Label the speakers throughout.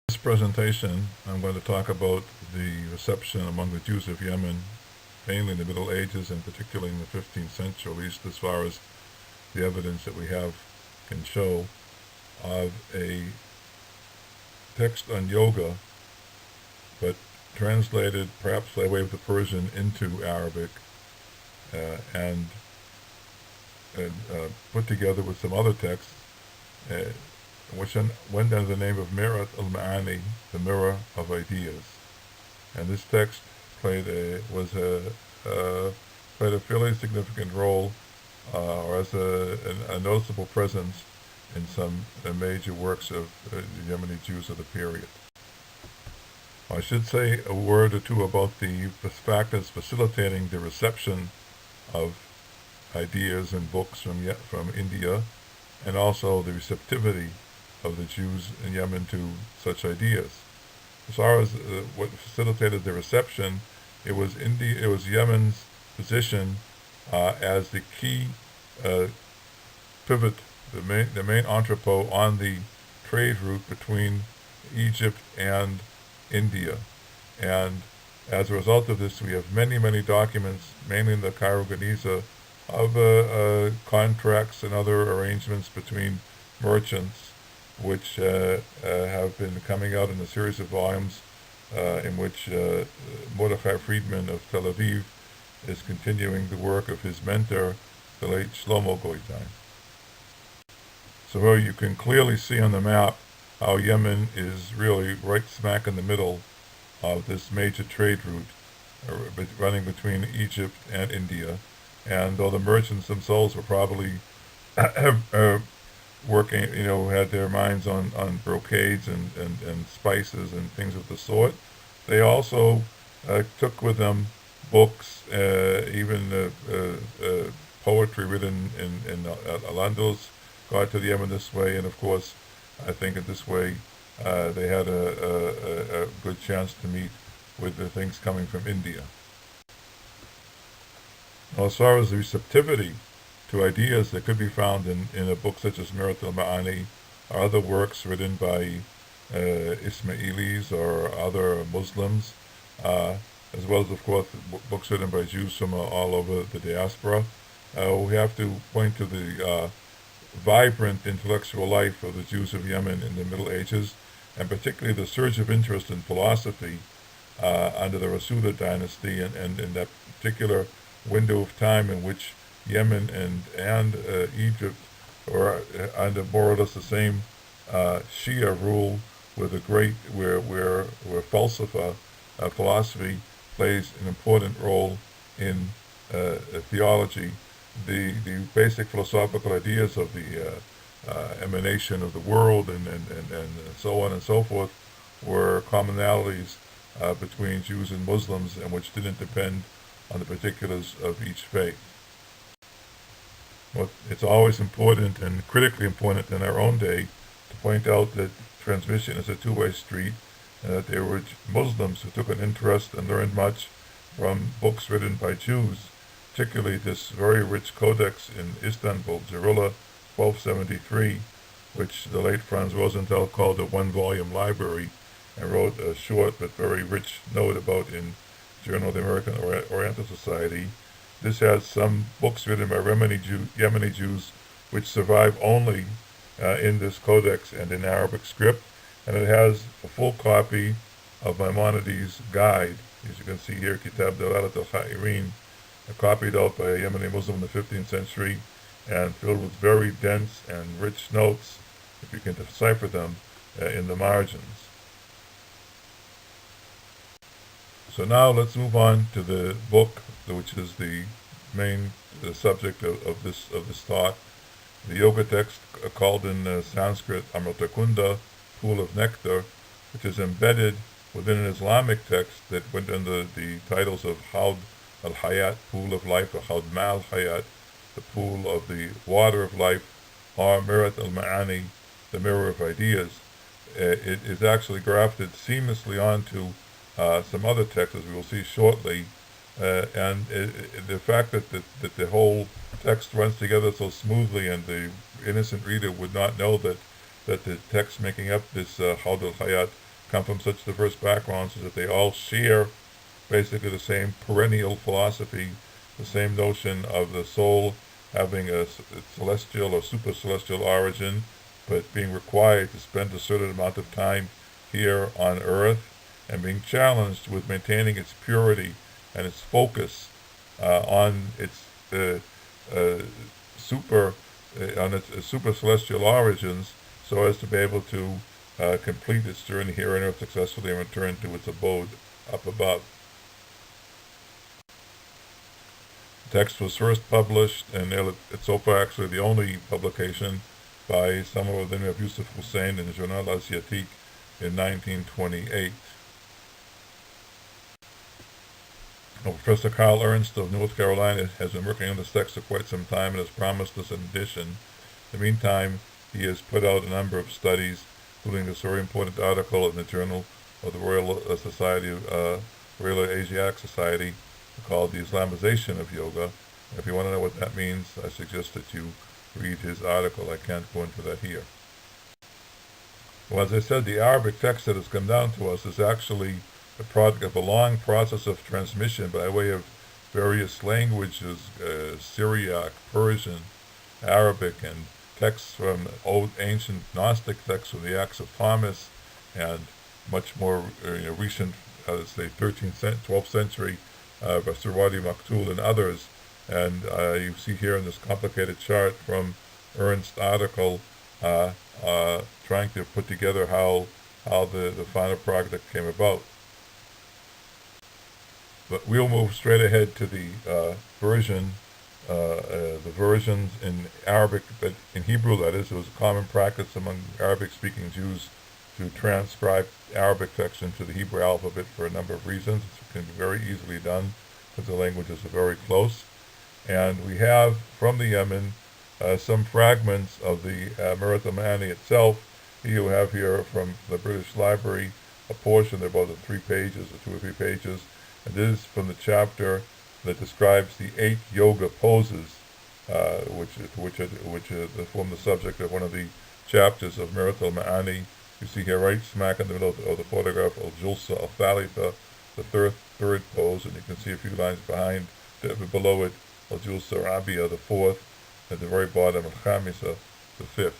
Speaker 1: This presentation, I'm going to talk about the reception among the Jews of Yemen, mainly in the Middle Ages and particularly in the 15th century, at least as far as the evidence that we have can show, of a text on yoga, but translated perhaps by way of the Persian into Arabic and put together with some other texts, uh, which went under the name of Mirat al-Ma'ani, the Mirror of Ideas. And this text played a fairly significant role, or as a noticeable presence in some major works of the Yemeni Jews of the period. I should say a word or two about the factors facilitating the reception of ideas and books from India, and also the receptivity of the Jews in Yemen to such ideas. As far as what facilitated the reception, it was Yemen's position as the key pivot, the main entrepot on the trade route between Egypt and India. And as a result of this, we have many documents, mainly in the Cairo Geniza, of contracts and other arrangements between merchants, which have been coming out in a series of volumes in which Mordechai Friedman of Tel Aviv is continuing the work of his mentor, the late Shlomo Goitein. So here you can clearly see on the map how Yemen is really right smack in the middle of this major trade route running between Egypt and India. And though the merchants themselves were probably working, had their minds on brocades and spices and things of the sort, they also took with them books, even poetry written in Al-Andalus, got to the Yemen this way, and of course, I think in this way they had a good chance to meet with the things coming from India. Now, as far as the receptivity to ideas that could be found in a book such as Mirat al-Ma'ani or other works written by Ismailis or other Muslims, as well as, of course, books written by Jews from all over the diaspora, we have to point to the vibrant intellectual life of the Jews of Yemen in the Middle Ages, and particularly the surge of interest in philosophy under the Rasuda dynasty, and in that particular window of time in which Yemen and Egypt were under more or less the same Shia rule, with a great where falsafa, philosophy, plays an important role in theology. The basic philosophical ideas of the emanation of the world and so on and so forth were commonalities between Jews and Muslims, and which didn't depend on the particulars of each faith. Well, it's always important and critically important in our own day to point out that transmission is a two-way street, and that there were Muslims who took an interest and learned much from books written by Jews, particularly this very rich codex in Istanbul, Jarullah 1273, which the late Franz Rosenthal called a one-volume library, and wrote a short but very rich note about in Journal of the American Oriental Society. This has some books written by Yemeni Jews which survive only in this codex and in Arabic script, and it has a full copy of Maimonides' guide, as you can see here, Kitab Dalalat al-Khairin, copied out by a Yemeni Muslim in the 15th century, and filled with very dense and rich notes, if you can decipher them, in the margins. So now let's move on to the book, which is the main subject of this thought. The yoga text, called in Sanskrit Amritakunda, Pool of Nectar, which is embedded within an Islamic text that went under the titles of Haud al-Hayat, Pool of Life, or Haud Mal Hayat, the Pool of the Water of Life, or Mirat al-Ma'ani, the Mirror of Ideas. It is actually grafted seamlessly onto some other texts, as we will see shortly, and the fact that the whole text runs together so smoothly, and the innocent reader would not know that the text making up this Haud al-Hayat come from such diverse backgrounds is that they all share basically the same perennial philosophy, the same notion of the soul having a celestial or super celestial origin, but being required to spend a certain amount of time here on earth and being challenged with maintaining its purity and its focus on its uh, super on its super celestial origins, so as to be able to complete its journey here on earth successfully and return to its abode up above. The text was first published, and it's so far actually the only publication by someone within of Yusuf Hussein in Journal Asiatique in 1928. Professor Carl Ernst of North Carolina has been working on this text for quite some time and has promised us an edition. In the meantime, he has put out a number of studies, including this very important article in the Journal of the Royal Society of Royal Asiatic Society called The Islamization of Yoga. If you want to know what that means, I suggest that you read his article. I can't go into that here. Well, as I said, the Arabic text that has come down to us is actually the product of a long process of transmission by way of various languages, Syriac, Persian, Arabic, and texts from old ancient Gnostic texts from the Acts of Thomas, and much more recent, say, 12th century by Sir Wadi Maktoul and others. And you see here in this complicated chart from Ernst's article, trying to put together how the final product came about. But we'll move straight ahead to the versions in Arabic, but in Hebrew, that is. It was a common practice among Arabic-speaking Jews to transcribe Arabic text into the Hebrew alphabet for a number of reasons. It can be very easily done because the languages are very close. And we have, from the Yemen, some fragments of the Merit al-Ma'ani itself. You have here from the British Library a portion, they're about 3 pages or 2 or 3 pages, and this is from the chapter that describes the 8 yoga poses, which form the subject of one of the chapters of Merit al-Ma'ani. You see here right smack in the middle of the photograph, al-Julsa al-Thalitha, the third pose, and you can see a few lines below it, al-Julsa Rabia, the 4th, at the very bottom, al-Khamisa, the 5th.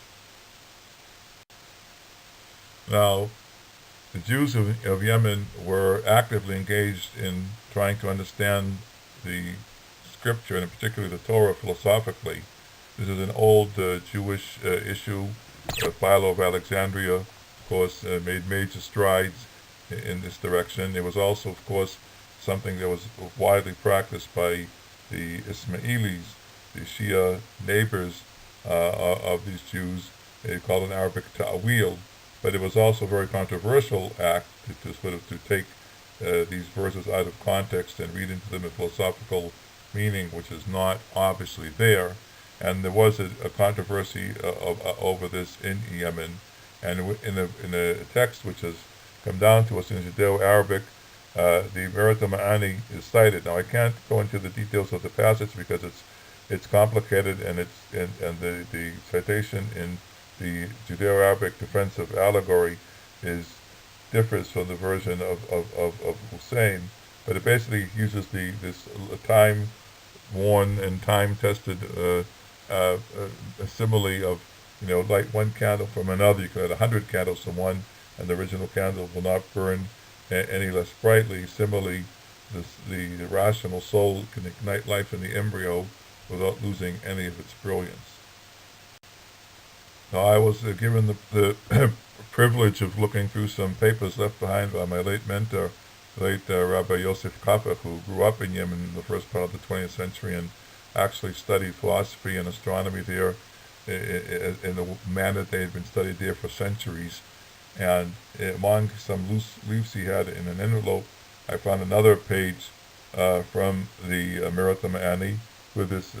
Speaker 1: Now, the Jews of Yemen were actively engaged in trying to understand the scripture, and in particular the Torah, philosophically. This is an old Jewish issue. Philo of Alexandria, of course, made major strides in this direction. It was also, of course, something that was widely practiced by the Ismailis, the Shia neighbors of these Jews. They called it in Arabic ta'wil. But it was also a very controversial act to take these verses out of context and read into them a philosophical meaning which is not obviously there. And there was a controversy over this in Yemen. And in a text which has come down to us in Judeo-Arabic, the Merit al-Ma'ani is cited. Now I can't go into the details of the passage because it's complicated, and the citation in the Judeo-Arabic defense of Allegory differs from the version of Hussein, but it basically uses this time-worn and time-tested simile of, light one candle from another. You can light 100 candles from one, and the original candle will not burn any less brightly. Similarly, the rational soul can ignite life in the embryo without losing any of its brilliance. Now, I was given the privilege of looking through some papers left behind by my late mentor, late Rabbi Yosef Kapach, who grew up in Yemen in the first part of the 20th century and actually studied philosophy and astronomy there in the manner they had been studied there for centuries. And among some loose leaves he had in an envelope, I found another page from the Merit al-Ma'ani with this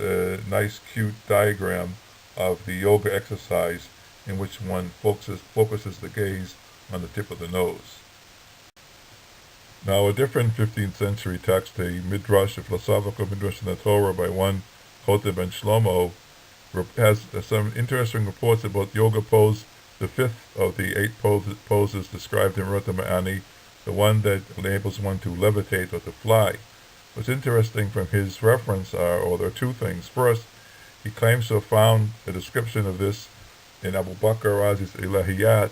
Speaker 1: nice, cute diagram of the yoga exercise in which one focuses the gaze on the tip of the nose. Now, a different 15th century text, a midrash, a philosophical midrash in the Torah by one Choteh ben Shlomo, has some interesting reports about yoga pose the fifth of the eight poses described in Rata Ma'ani, the one that enables one to levitate or to fly. What's interesting from his reference there are two things. First, he claims to have found a description of this in Abu Bakr Razi's Ilahiyat,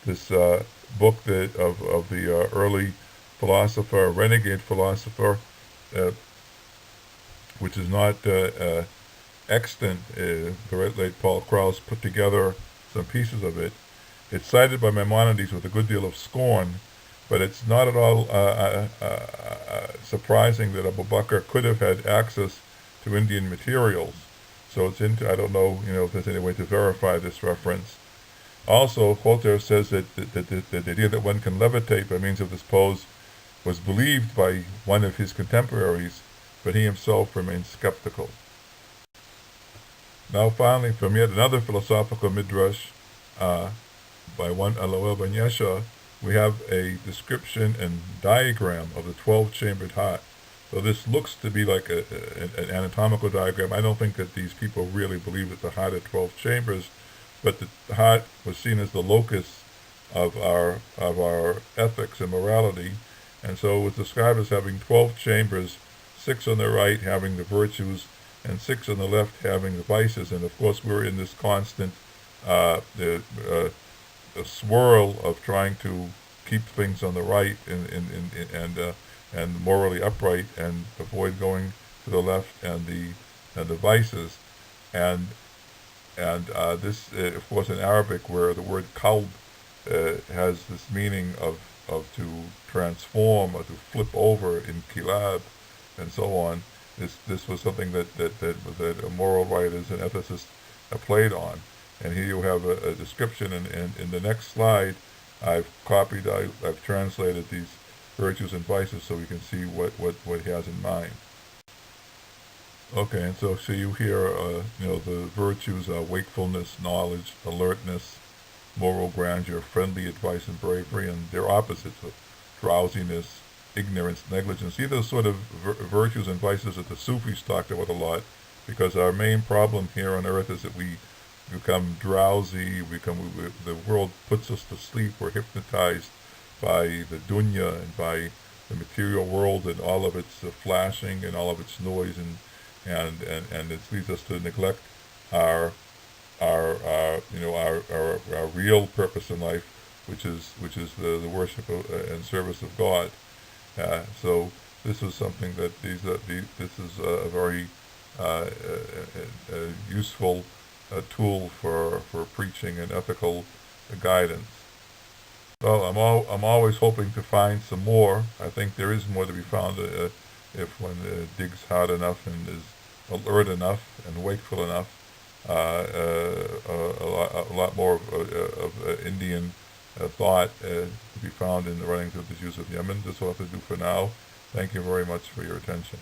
Speaker 1: this book of the early philosopher, renegade philosopher, uh, which is not extant. The late Paul Krauss put together some pieces of it. It's cited by Maimonides with a good deal of scorn, but it's not at all surprising that Abu Bakr could have had access to Indian materials. So I don't know, if there's any way to verify this reference. Also, Voltaire says that the idea that one can levitate by means of this pose was believed by one of his contemporaries, but he himself remained skeptical. Now finally, from yet another philosophical midrash, by one Aloel ben Yesha, we have a description and diagram of the 12-chambered heart. So this looks to be like an anatomical diagram. I don't think that these people really believe that the heart had 12 chambers, but the heart was seen as the locus of our ethics and morality, and so it was described as having 12 chambers, 6 on the right having the virtues, and 6 on the left having the vices. And of course, we're in this constant a swirl of trying to keep things on the right and morally upright, and avoid going to the left and the vices, and this of course in Arabic, where the word kalb has this meaning of to transform or to flip over in kilab and so on. This was something that moral writers and ethicists played on. And here you have a description, and in the next slide, I've translated these virtues and vices so we can see what he has in mind. Okay, and so you hear, the virtues are wakefulness, knowledge, alertness, moral grandeur, friendly advice, and bravery, and their opposites of drowsiness, ignorance, negligence. These are the sort of virtues and vices that the Sufis talked about a lot, because our main problem here on earth is that we become drowsy, the world puts us to sleep, we're hypnotized by the dunya and by the material world and all of its flashing and all of its noise, and it leads us to neglect our real purpose in life, which is the worship and service of God. So this is something that this is a very useful tool for preaching and ethical guidance. Well, I'm always hoping to find some more. I think there is more to be found if one digs hard enough and is alert enough and wakeful enough. A lot more of Indian thought to be found in the writings of the Jews of Yemen. This will have to do for now. Thank you very much for your attention.